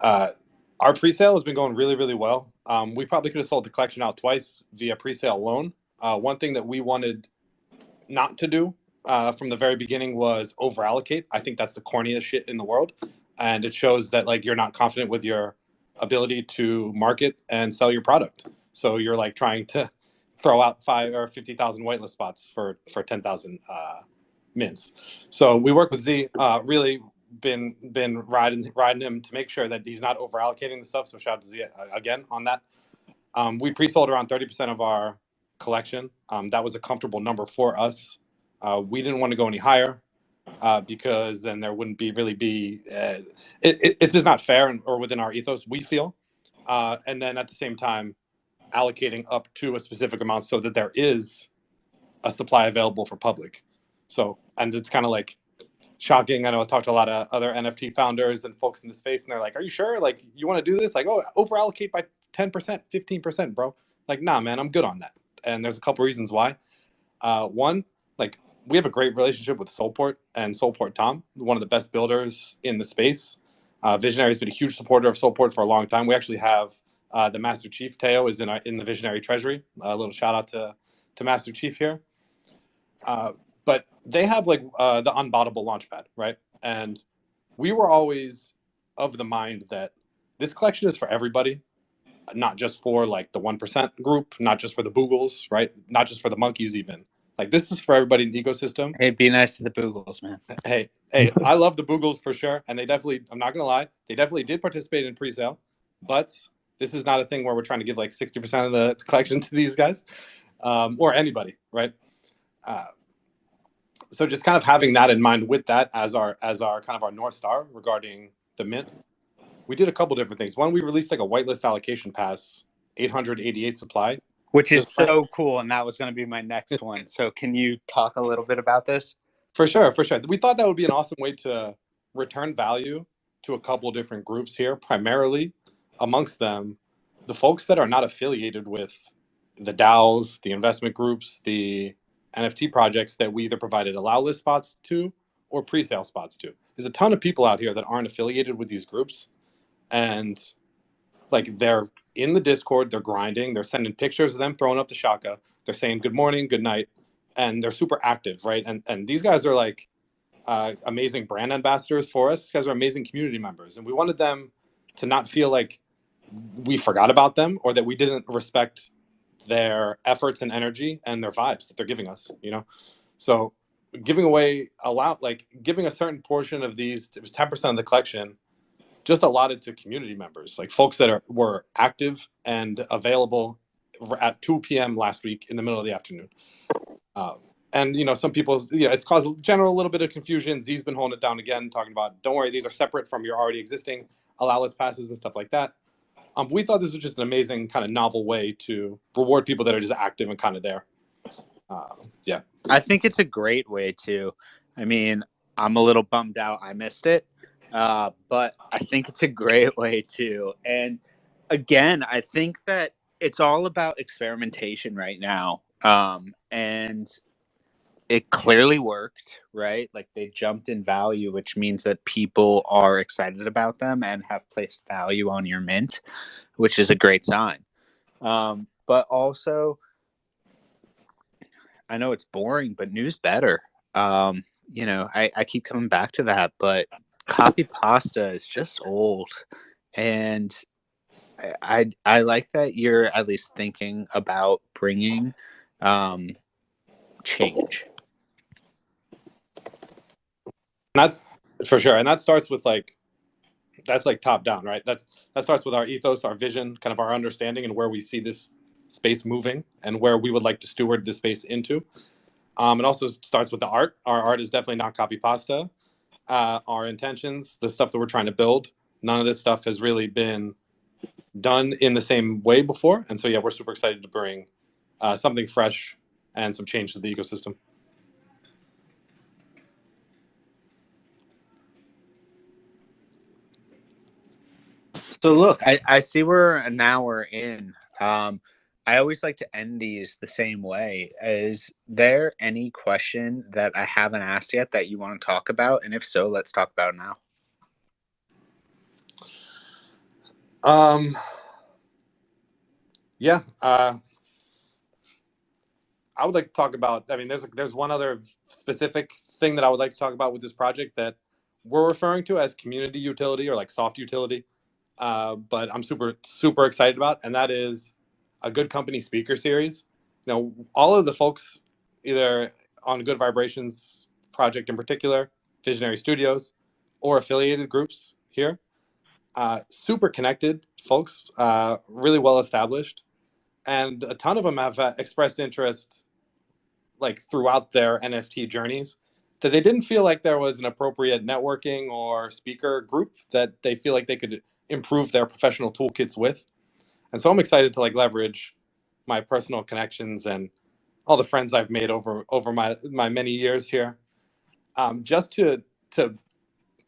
C: Our pre-sale has been going really, really well. We probably could have sold the collection out twice via pre-sale alone. One thing that we wanted not to do from the very beginning was over allocate. I think that's the corniest shit in the world, and it shows that like you're not confident with your ability to market and sell your product. So you're like trying to throw out 5 or 50,000 whitelist spots for 10,000 mints. So we work with Z. Really been riding him to make sure that he's not over allocating the stuff. So shout out to Z again on that. We pre-sold around 30% of our collection. That was a comfortable number for us. We didn't want to go any higher because then there wouldn't really be. It's just not fair or within our ethos, we feel. And then at the same time, allocating up to a specific amount so that there is a supply available for public. So, and it's kind of like shocking. I know I talked to a lot of other NFT founders and folks in the space, and they're like, "Are you sure? Like, you want to do this? Like, oh, over allocate by 10%, 15%, bro." Like, nah, man, I'm good on that. And there's a couple reasons why. One, like, we have a great relationship with Soulport and Soulport Tom, one of the best builders in the space. Visionary has been a huge supporter of Soulport for a long time. We actually have the Master Chief, Teo, is in the Visionary Treasury. A little shout out to Master Chief here. But they have like the unbottable launchpad, right? And we were always of the mind that this collection is for everybody, not just for like the 1% group, not just for the Boogles, right? Not just for the monkeys even. Like this is for everybody in the ecosystem.
A: Hey, be nice to the Boogles, man.
C: Hey, I love the Boogles for sure. And they definitely, I'm not going to lie, they definitely did participate in pre-sale. But this is not a thing where we're trying to give like 60% of the collection to these guys or anybody, right? So just kind of having that in mind with that as our kind of our North Star regarding the mint, we did a couple different things. One, we released like a whitelist allocation pass, 888 supply.
A: Which is
C: Just
A: so cool, and that was going to be my next one. So can you talk a little bit about this?
C: For sure. We thought that would be an awesome way to return value to a couple different groups here, primarily amongst them, the folks that are not affiliated with the DAOs, the investment groups, the NFT projects that we either provided allow list spots to or pre-sale spots to. There's a ton of people out here that aren't affiliated with these groups, and like they're in the Discord, they're grinding, they're sending pictures of them throwing up the shaka, they're saying good morning, good night, and they're super active, right? And these guys are like amazing brand ambassadors for us. These guys are amazing community members, and we wanted them to not feel like we forgot about them or that we didn't respect their efforts and energy and their vibes that they're giving us, So giving away giving a certain portion of these, it was 10% of the collection, just allotted to community members, like folks that were active and available at 2 p.m. last week in the middle of the afternoon. And some people, it's caused a little bit of confusion. Z's been holding it down again, talking about, don't worry, these are separate from your already existing allow list passes and stuff like that. We thought this was just an amazing kind of novel way to reward people that are just active and kind of there. Yeah.
A: I think it's a great way to. I mean, I'm a little bummed out I missed it, but I think it's a great way to. And again, I think that it's all about experimentation right now. And it clearly worked, right? Like they jumped in value, which means that people are excited about them and have placed value on your mint, which is a great sign. But also, I know it's boring, but news better. I keep coming back to that, but copy pasta is just old. And I like that you're at least thinking about bringing change.
C: That's for sure. And that starts with that's like top down, right? That starts with our ethos, our vision, kind of our understanding and where we see this space moving and where we would like to steward this space into. It also starts with the art. Our art is definitely not copy pasta. Our intentions, the stuff that we're trying to build, none of this stuff has really been done in the same way before. And so, yeah, we're super excited to bring something fresh and some change to the ecosystem.
A: So look, I see we're an hour in. I always like to end these the same way. Is there any question that I haven't asked yet that you want to talk about? And if so, let's talk about it now.
C: Yeah, I would like to talk about. I mean, there's one other specific thing that I would like to talk about with this project that we're referring to as community utility or like soft utility, but I'm super excited about, and that is a Good Company speaker series. You know, all of the folks either on Good Vibrations project in particular, Visionary Studios, or affiliated groups here, super connected folks, really well established, and a ton of them have expressed interest like throughout their NFT journeys that they didn't feel like there was an appropriate networking or speaker group that they feel like they could improve their professional toolkits with. And so I'm excited to like leverage my personal connections and all the friends I've made over my many years here, just to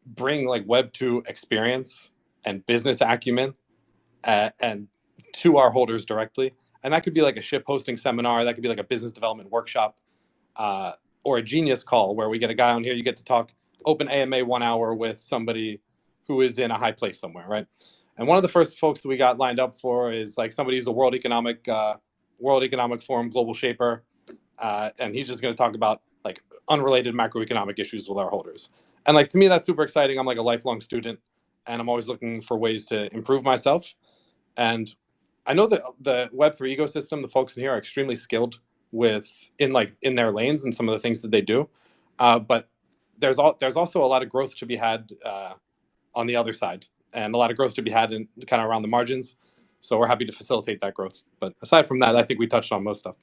C: bring like Web2 experience and business acumen and to our holders directly. And that could be like a ship hosting seminar. That could be like a business development workshop, or a genius call where we get a guy on here. You get to talk open AMA 1 hour with somebody who is in a high place somewhere, right? And one of the first folks that we got lined up for is like somebody who's a World Economic Forum global shaper, and he's just going to talk about like unrelated macroeconomic issues with our holders. And like to me, that's super exciting. I'm like a lifelong student, and I'm always looking for ways to improve myself. And I know that the Web3 ecosystem, the folks in here are extremely skilled in their lanes and some of the things that they do, but there's also a lot of growth to be had on the other side, and a lot of growth to be had in kind of around the margins. So we're happy to facilitate that growth. But aside from that, I think we touched on most stuff.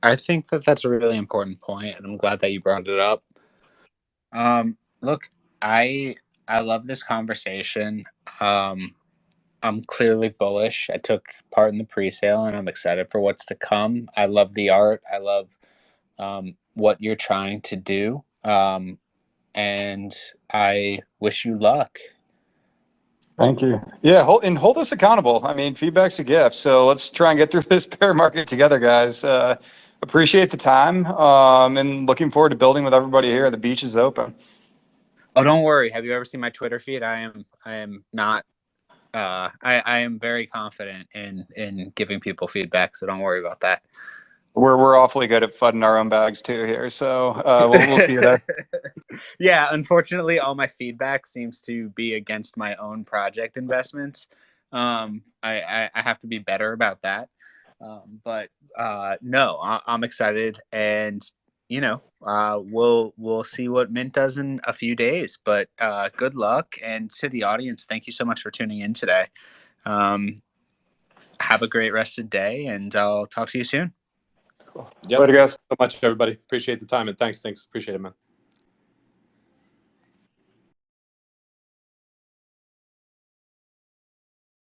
A: I think that that's a really important point, and I'm glad that you brought it up. Look, I love this conversation. I'm clearly bullish. I took part in the pre-sale, and I'm excited for what's to come. I love the art. I love what you're trying to do, and I wish you luck.
B: Thank you. Yeah, hold us accountable. I mean, feedback's a gift. So let's try and get through this bear market together, guys. Appreciate the time, and looking forward to building with everybody here. The beach is open.
A: Oh, don't worry. Have you ever seen my Twitter feed? I am not. I am very confident in giving people feedback, so don't worry about that.
B: We're awfully good at fudding our own bags too here, so we'll see you there.
A: Yeah, unfortunately, all my feedback seems to be against my own project investments. I have to be better about that. But no, I'm excited, and we'll see what Mint does in a few days. But good luck, and to the audience, thank you so much for tuning in today. Have a great rest of the day, and I'll talk to you soon.
C: Yep.
B: Later, guys.
C: So much, everybody. Appreciate the time, and thanks. Appreciate it, man.